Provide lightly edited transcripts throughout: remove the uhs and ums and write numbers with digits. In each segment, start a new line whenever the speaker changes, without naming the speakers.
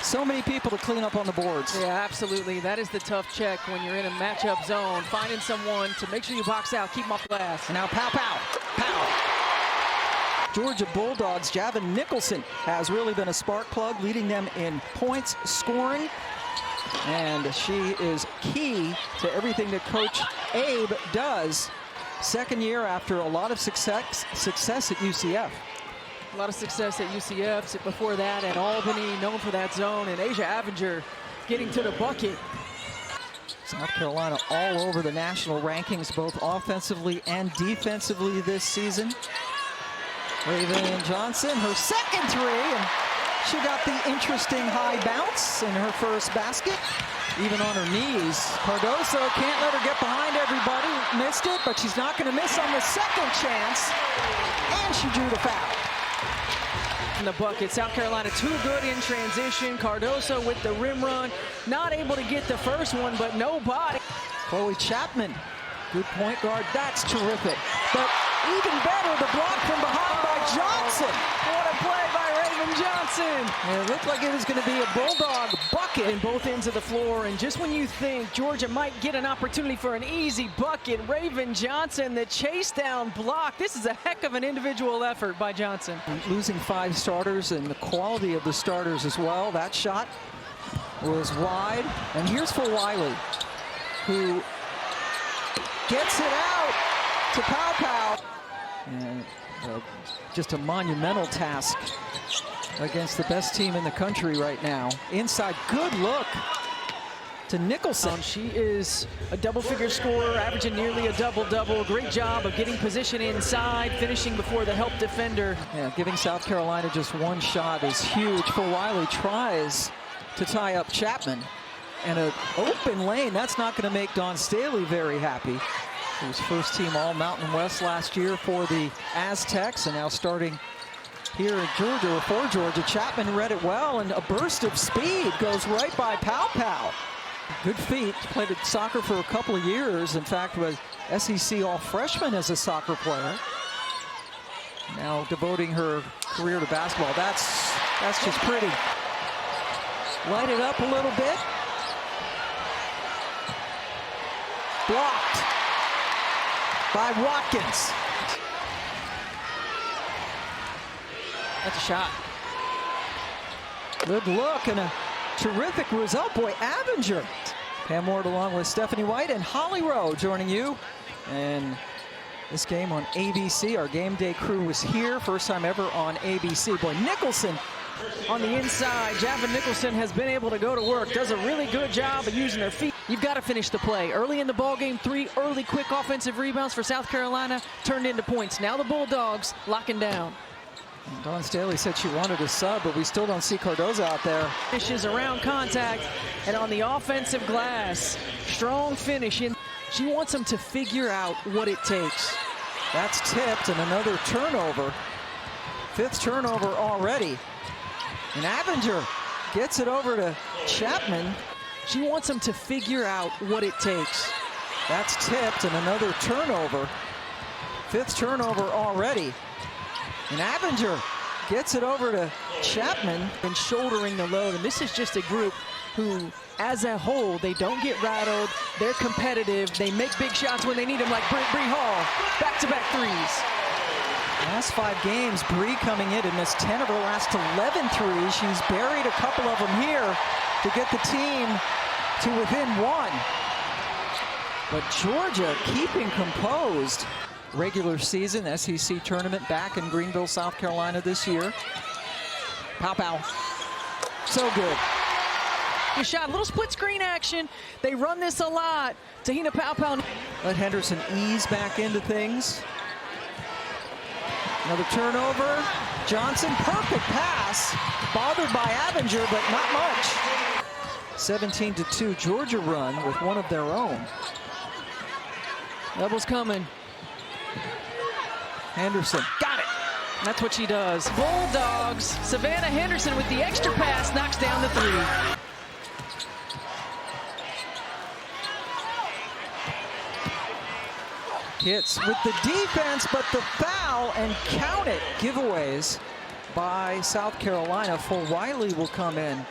So many people to clean up on the boards.
Yeah, absolutely. That is the tough check when you're in a matchup zone, finding someone to make sure you box out, keep them off the glass.
And now pow, pow, pow. Georgia Bulldogs, Javin Nicholson has really been a spark plug, leading them in points, scoring. And she is key to everything that Coach Abe does. Second year after a lot of success at UCF.
A lot of success at UCF. Before that at Albany, known for that zone. And Asia Avenger getting to the bucket.
South Carolina all over the national rankings, both offensively and defensively this season. Raven Johnson, her second three, and she got the interesting high bounce in her first basket. Even on her knees. Cardoso can't let her get behind everybody. Missed it, but she's not going to miss on the second chance. And she drew the foul.
In the bucket, South Carolina too good in transition. Cardoso with the rim run. Not able to get the first one, but nobody.
Chloe Chapman, good point guard. That's terrific. But even better, the block from behind by Johnson.
What a play by Raven Johnson.
And it looked like it was going to be a Bulldog bucket
in both ends of the floor. And just when you think Georgia might get an opportunity for an easy bucket, Raven Johnson, the chase down block. This is a heck of an individual effort by Johnson.
Losing 5 starters and the quality of the starters as well. That shot was wide. And here's for Wiley, who gets it out to Pow Pow. And just a monumental task against the best team in the country right now. Inside, good look to Nicholson.
She is a double-figure scorer, averaging nearly a double-double. Great job of getting position inside, finishing before the help defender.
Yeah, giving South Carolina just one shot is huge. For Wiley tries to tie up Chapman. And an open lane, that's not going to make Dawn Staley very happy. He was first team All Mountain West last year for the Aztecs, and now starting here at Georgia or for Georgia. Chapman read it well, and a burst of speed goes right by Pow Pow. Good feet. Played soccer for a couple of years. In fact, was SEC All-Freshman as a soccer player. Now devoting her career to basketball. That's just pretty. Light it up a little bit. Blocked by Watkins.
That's a shot.
Good look and a terrific result. Boy, Avenger. Pam Ward along with Stephanie White and Holly Rowe joining you. And this game on ABC. Our game day crew was here. First time ever on ABC. Boy, Nicholson
on the inside. Javin Nicholson has been able to go to work. Does a really good job of using her feet. You've got to finish the play. Early in the ball game, 3 early quick offensive rebounds for South Carolina turned into points. Now the Bulldogs locking down.
Dawn Staley said she wanted a sub, but we still don't see Cardozo out there.
Finishes around contact and on the offensive glass. Strong finish. She wants them to figure out what it takes.
That's tipped and another turnover. 5th turnover already. And Avenger gets it over to Chapman.
She wants them to figure out what it takes.
That's tipped and another turnover. 5th turnover already. And Avenger gets it over to Chapman.
And shouldering the load. And this is just a group who, as a whole, they don't get rattled. They're competitive. They make big shots when they need them, like Bree Hall. Back-to-back threes.
Last 5 games, Bree coming in and missed 10 of her last 11 threes. She's buried a couple of them here to get the team to within 1. But Georgia keeping composed. Regular season SEC tournament back in Greenville, South Carolina this year. Pow Pow. So good.
A shot, little split screen action. They run this a lot. Te-Hina Pow Pow.
Let Henderson ease back into things. Another turnover. Johnson, perfect pass. Bothered by Avenger, but not much. 17-2 Georgia run with one of their own.
Double's coming.
Henderson, got it.
That's what she does. Bulldogs. Savannah Henderson with the extra pass knocks down the 3.
Hits with the defense, but the foul, and count it. Giveaways by South Carolina. For Wiley will come in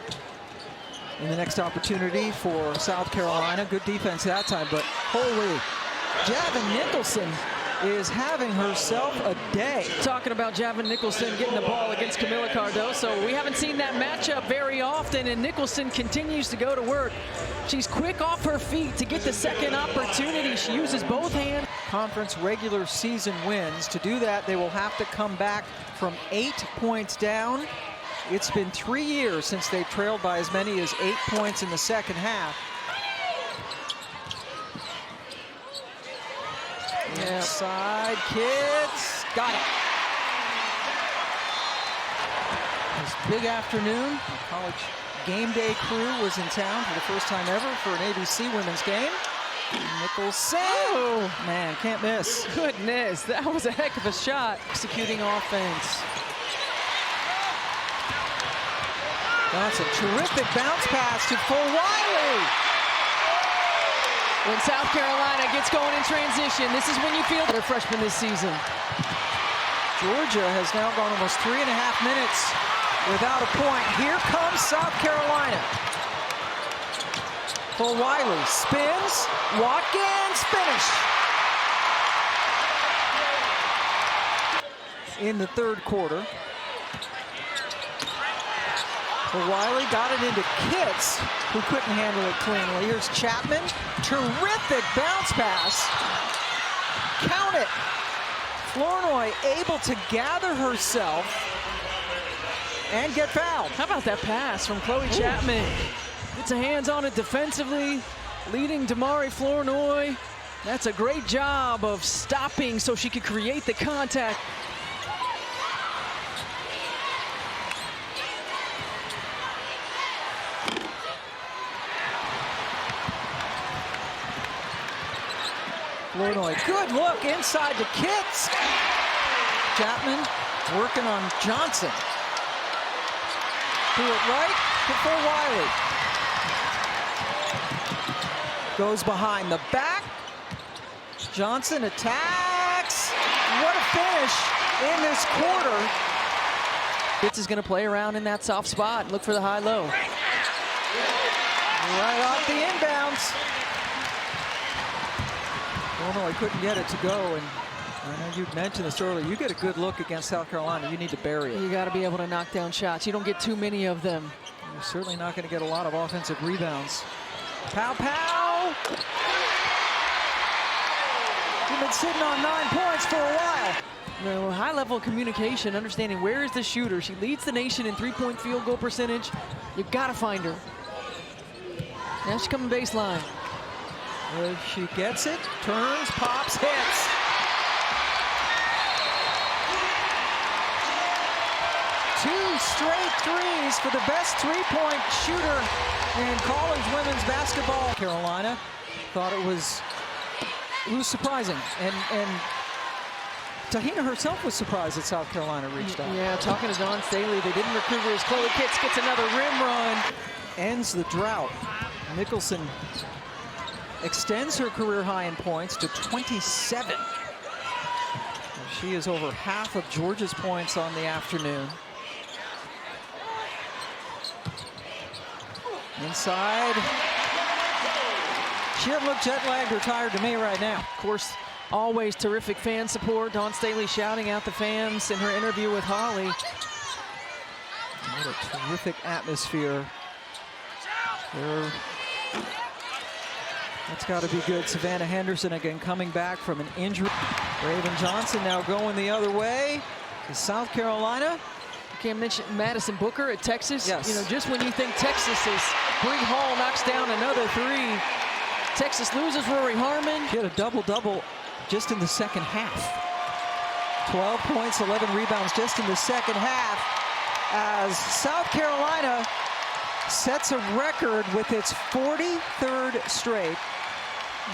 in the next opportunity for South Carolina. Good defense that time, but holy, Javon Nicholson is having herself a day.
Talking about Javon Nicholson getting the ball against Camila Cardoso. We haven't seen that matchup very often, and Nicholson continues to go to work. She's quick off her feet to get the second opportunity. She uses both hands.
Conference regular season wins. To do that, they will have to come back from 8 points down. It's been 3 years since they trailed by as many as 8 points in the second half. Yeah, side kids, got it. This big afternoon, the college game day crew was in town for the first time ever for an ABC women's game. Nicholson, oh, man, can't miss.
Goodness, that was a heck of a shot. Executing offense.
Johnson, terrific bounce pass to Wiley.
When South Carolina gets going in transition, this is when you feel they're freshmen this season.
Georgia has now gone almost 3.5 minutes without a point. Here comes South Carolina. Wiley spins, Watkins, finish. In the third quarter. Wiley got it into Kitts, who couldn't handle it cleanly. Here's Chapman, terrific bounce pass. Count it. Flournoy able to gather herself and get fouled.
How about that pass from Chloe Chapman? Gets a hands on it defensively, leading Damari Flournoy. That's a great job of stopping so she could create the contact.
Flournoy, good look inside to Kitts. Chapman working on Johnson. Do it right before Wiley. Goes behind the back. Johnson attacks. What a finish in this quarter.
Kitts is going to play around in that soft spot and look for the high-low.
Right off the inbounds. Flournoy couldn't get it to go, and I know you mentioned this earlier. You get a good look against South Carolina, you need to bury it.
You got to be able to knock down shots. You don't get too many of them.
You're certainly not going to get a lot of offensive rebounds. Pow, pow! You've been sitting on 9 points for a while.
No, high level of communication, understanding where is the shooter. She leads the nation in three-point field goal percentage. You've got to find her. Now she's coming baseline.
She gets it, turns, pops, hits. Two straight threes for the best three-point shooter in college women's basketball. Carolina thought it was surprising, and Te-Hina herself was surprised that South Carolina reached out.
Yeah, talking to Dawn Staley, they didn't recruit her as Chloe Kitts gets another rim run.
Ends the drought. Nicholson extends her career high in points to 27. She is over half of Georgia's points on the afternoon. Inside. She doesn't look jet-lagged or tired to me right now.
Of course, always terrific fan support. Dawn Staley shouting out the fans in her interview with Holly.
What a terrific atmosphere. That's got to be good. Savannah Henderson again coming back from an injury. Raven Johnson now going the other way to South Carolina.
You can't mention Madison Booker at Texas.
Yes.
You know, just when you think Texas is, Bree Hall knocks down another three. Texas loses Rory Harmon.
She had a double-double just in the second half. 12 points, 11 rebounds just in the second half, as South Carolina sets a record with its 43rd straight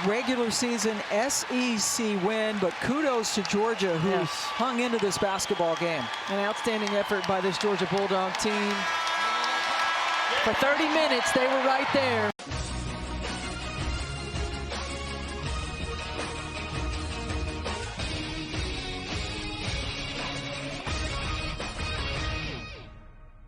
regular season SEC win, but kudos to Georgia, who hung into this basketball game.
An outstanding effort by this Georgia Bulldog team. For 30 minutes, they were right there.